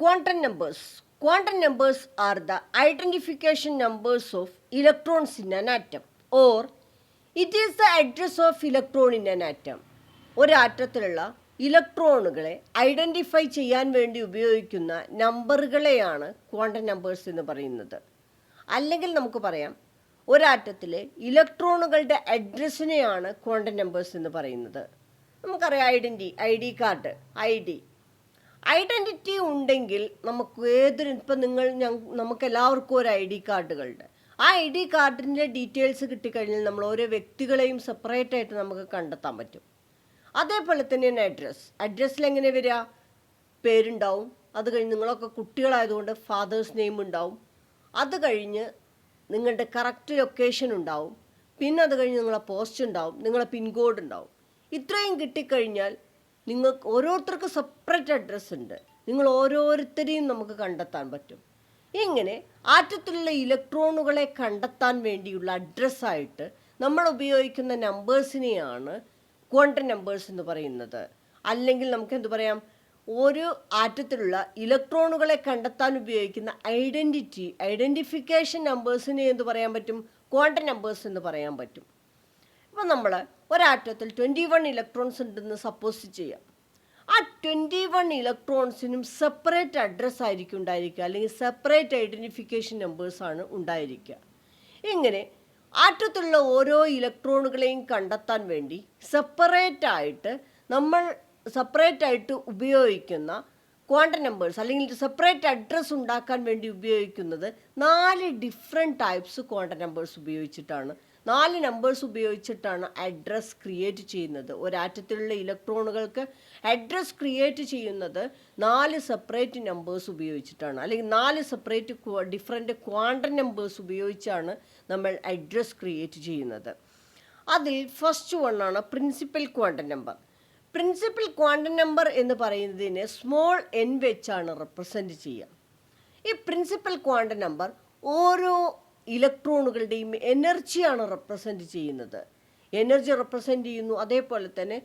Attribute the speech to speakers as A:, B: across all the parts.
A: Quantum numbers. Quantum numbers are the identification numbers of electrons in an atom, or it is the address of electron in an atom. ഒരു ആറ്റത്തിലുള്ള ഇലക്ട്രോണുകളെ identify ചെയ്യാൻ വേണ്ടി ഉപയോഗിക്കുന്ന നമ്പറുകളെയാണ് quantum numbers എന്ന് പറയുന്നത്. അല്ലെങ്കിൽ നമുക്ക് പറയാം ഒരാറ്റത്തിലെ ഇലക്ട്രോണുകളുടെ അഡ്രസ്സിനെയാണ് ക്വാണ്ടം നമ്പേഴ്സ് എന്ന് പറയുന്നത്. നമുക്കറിയാം ഐ ഡി കാർഡ്, ഐഡൻറ്റിറ്റി ഉണ്ടെങ്കിൽ നമുക്ക് ഇപ്പം നമുക്ക് എല്ലാവർക്കും ഒരു ഐ ഡി കാർഡുകളുണ്ട്. ആ ഐ ഡി കാർഡിൻ്റെ ഡീറ്റെയിൽസ് കിട്ടിക്കഴിഞ്ഞാൽ നമ്മൾ ഓരോ വ്യക്തികളെയും സെപ്പറേറ്റ് ആയിട്ട് നമുക്ക് കണ്ടെത്താൻ പറ്റും. അതേപോലെ തന്നെയാണ് അഡ്രസ്സിൽ എങ്ങനെ വരിക? പേരുണ്ടാവും, അത് കഴിഞ്ഞ് നിങ്ങളൊക്കെ കുട്ടികളായതുകൊണ്ട് ഫാദേഴ്സ് നെയിം ഉണ്ടാവും, അത് കഴിഞ്ഞ് നിങ്ങളുടെ കറക്റ്റ് ലൊക്കേഷൻ ഉണ്ടാവും, പിന്നെ അത് കഴിഞ്ഞ് നിങ്ങളെ പോസ്റ്റ് ഉണ്ടാവും, നിങ്ങളെ പിൻകോഡ് ഉണ്ടാവും. ഇത്രയും കിട്ടിക്കഴിഞ്ഞാൽ നിങ്ങൾക്ക് ഓരോരുത്തർക്കും സെപ്പറേറ്റ് അഡ്രസ്സ് ഉണ്ട്. നിങ്ങൾ ഓരോരുത്തരെയും നമുക്ക് കണ്ടെത്താൻ പറ്റും. ഇങ്ങനെ ആറ്റത്തിലുള്ള ഇലക്ട്രോണുകളെ കണ്ടെത്താൻ വേണ്ടിയുള്ള അഡ്രസ്സായിട്ട് നമ്മൾ ഉപയോഗിക്കുന്ന നമ്പേഴ്സിനെയാണ് ക്വാണ്ടം നമ്പേഴ്സ് എന്ന് പറയുന്നത്. അല്ലെങ്കിൽ നമുക്ക് എന്ത് പറയാം, ഒരു ആറ്റത്തിലുള്ള ഇലക്ട്രോണുകളെ കണ്ടെത്താൻ ഉപയോഗിക്കുന്ന ഐഡൻറ്റിഫിക്കേഷൻ നമ്പേഴ്സിനെ എന്ത് പറയാൻ പറ്റും? ക്വാണ്ടം നമ്പേഴ്സ് എന്ന് പറയാൻ പറ്റും. ഇപ്പം നമ്മൾ ഒരാറ്റത്തിൽ 21 ഇലക്ട്രോൺസ് ഉണ്ടെന്ന് സപ്പോസ് ചെയ്യാം. ആ 21 ഇലക്ട്രോൺസിനും സെപ്പറേറ്റ് അഡ്രസ്സ് ആയിരിക്കും ഉണ്ടായിരിക്കുക, അല്ലെങ്കിൽ സെപ്പറേറ്റ് ഐഡൻറ്റിഫിക്കേഷൻ നമ്പേഴ്സാണ് ഉണ്ടായിരിക്കുക. ഇങ്ങനെ ആറ്റത്തിലുള്ള ഓരോ ഇലക്ട്രോണുകളെയും കണ്ടെത്താൻ വേണ്ടി സെപ്പറേറ്റ് ആയിട്ട് ഉപയോഗിക്കുന്ന ക്വാണ്ടം നമ്പേഴ്സ്, അല്ലെങ്കിൽ സെപ്പറേറ്റ് അഡ്രസ്സ് ഉണ്ടാക്കാൻ വേണ്ടി ഉപയോഗിക്കുന്നത് 4 ഡിഫറെൻറ്റ് ടൈപ്സ് ക്വാണ്ടം നമ്പേഴ്സ് ഉപയോഗിച്ചിട്ടാണ്. 4 നമ്പേഴ്സ് ഉപയോഗിച്ചിട്ടാണ് അഡ്രസ് ക്രിയേറ്റ് ചെയ്യുന്നത്. ഒരാറ്റത്തിലുള്ള ഇലക്ട്രോണുകൾക്ക് അഡ്രസ് ക്രിയേറ്റ് ചെയ്യുന്നത് 4 സെപ്പറേറ്റ് നമ്പേഴ്സ് ഉപയോഗിച്ചിട്ടാണ്, അല്ലെങ്കിൽ 4 സെപ്പറേറ്റ് ഡിഫറെൻറ്റ് ക്വാണ്ടം നമ്പേഴ്സ് ഉപയോഗിച്ചാണ് നമ്മൾ അഡ്രസ് ക്രിയേറ്റ് ചെയ്യുന്നത്. അതിൽ ഫസ്റ്റ് വണ്ണാണ് principal quantum number. Principal quantum number എന്ന് പറയുന്നതിനെ സ്മോൾ എൻ വെച്ചാണ് റെപ്രസെൻറ്റ് ചെയ്യുക. ഈ പ്രിൻസിപ്പൽ ക്വാണ്ടം നമ്പർ ഓരോ ഇലക്ട്രോണുകളുടെയും എനർജിയാണ് റെപ്രസെൻറ്റ് ചെയ്യുന്നത്. എനർജി റെപ്രസെൻറ്റ് ചെയ്യുന്നു. അതേപോലെ തന്നെ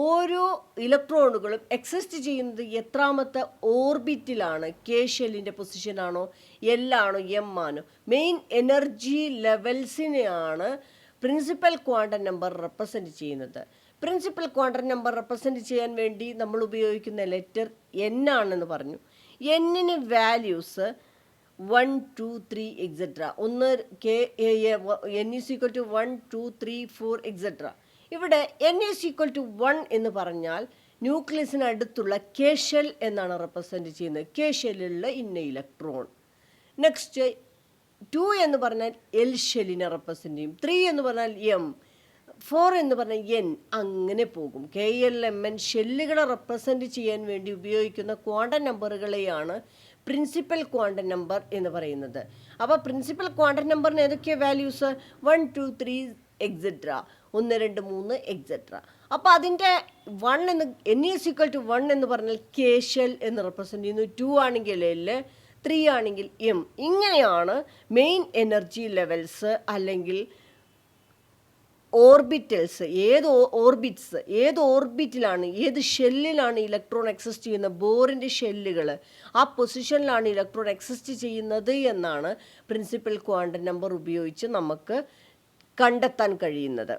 A: ഓരോ ഇലക്ട്രോണുകളും എക്സിസ്റ്റ് ചെയ്യുന്നത് എത്രാമത്തെ ഓർബിറ്റിലാണ്, കെ ഷെല്ലിൻ്റെ പൊസിഷനാണോ, എല്ലാണോ, എം ആണോ, മെയിൻ എനർജി ലെവൽസിനെയാണ് പ്രിൻസിപ്പൽ ക്വാണ്ടം നമ്പർ റെപ്രസെൻറ്റ് ചെയ്യുന്നത്. പ്രിൻസിപ്പൽ ക്വാണ്ടം നമ്പർ റെപ്രസെൻറ്റ് ചെയ്യാൻ വേണ്ടി നമ്മൾ ഉപയോഗിക്കുന്ന ലെറ്റർ എൻ ആണെന്ന് പറഞ്ഞു. എന്നിന് values 1, 2, 3 etcetera. n is equal to 1, 2, 3, 4 etcetera. ഇവിടെ n ഈസ് ഈക്വൽ ടു 1 എന്ന് പറഞ്ഞാൽ ന്യൂക്ലിയസിന് അടുത്തുള്ള കെ ഷെൽ എന്നാണ് റെപ്രസെൻറ്റ് ചെയ്യുന്നത്. കെ ഷെല്ലിലുള്ള ഇന്ന ഇലക്ട്രോൺ. നെക്സ്റ്റ് 2 എന്ന് പറഞ്ഞാൽ എൽ ഷെല്ലിനെ റെപ്രസെൻറ്റ് ചെയ്യും. 3 എന്ന് പറഞ്ഞാൽ എം, 4 എന്ന് പറഞ്ഞാൽ എൻ, അങ്ങനെ പോകും. KLMN ഷെല്ലുകളെ റെപ്രസെൻറ്റ് ചെയ്യാൻ വേണ്ടി ഉപയോഗിക്കുന്ന ക്വാണ്ടം നമ്പറുകളെയാണ് പ്രിൻസിപ്പൽ ക്വാണ്ടം നമ്പർ എന്ന് പറയുന്നത്. അപ്പോൾ പ്രിൻസിപ്പൽ ക്വാണ്ടം നമ്പറിന് ഏതൊക്കെയാണ് വാല്യൂസ്? 1, 2, 3 etcetera, 1, 2, 3 etcetera. അപ്പോൾ അതിൻ്റെ 1 എന്ന് n ഈസ് ഈക്വൽ ടു 1 എന്ന് പറഞ്ഞാൽ കെ ഷെൽ എന്ന് റെപ്രസെൻറ്റ് ചെയ്യുന്നു. 2 ആണെങ്കിൽ എൽ, 3 ആണെങ്കിൽ എം. ഇങ്ങനെയാണ് മെയിൻ എനർജി ലെവൽസ് അല്ലെങ്കിൽ ഓർബിറ്റൽസ്, ഏത് ഓർബിറ്റിലാണ്, ഏത് ഷെല്ലിലാണ് ഇലക്ട്രോൺ എക്സിസ്റ്റ് ചെയ്യുന്നത്, ബോറിൻ്റെ ഷെല്ലുകൾ ആ പൊസിഷനിലാണ് ഇലക്ട്രോൺ എക്സിസ്റ്റ് ചെയ്യുന്നത് എന്നാണ് പ്രിൻസിപ്പൽ ക്വാണ്ടം നമ്പർ ഉപയോഗിച്ച് നമുക്ക് കണ്ടെത്താൻ കഴിയുന്നത്.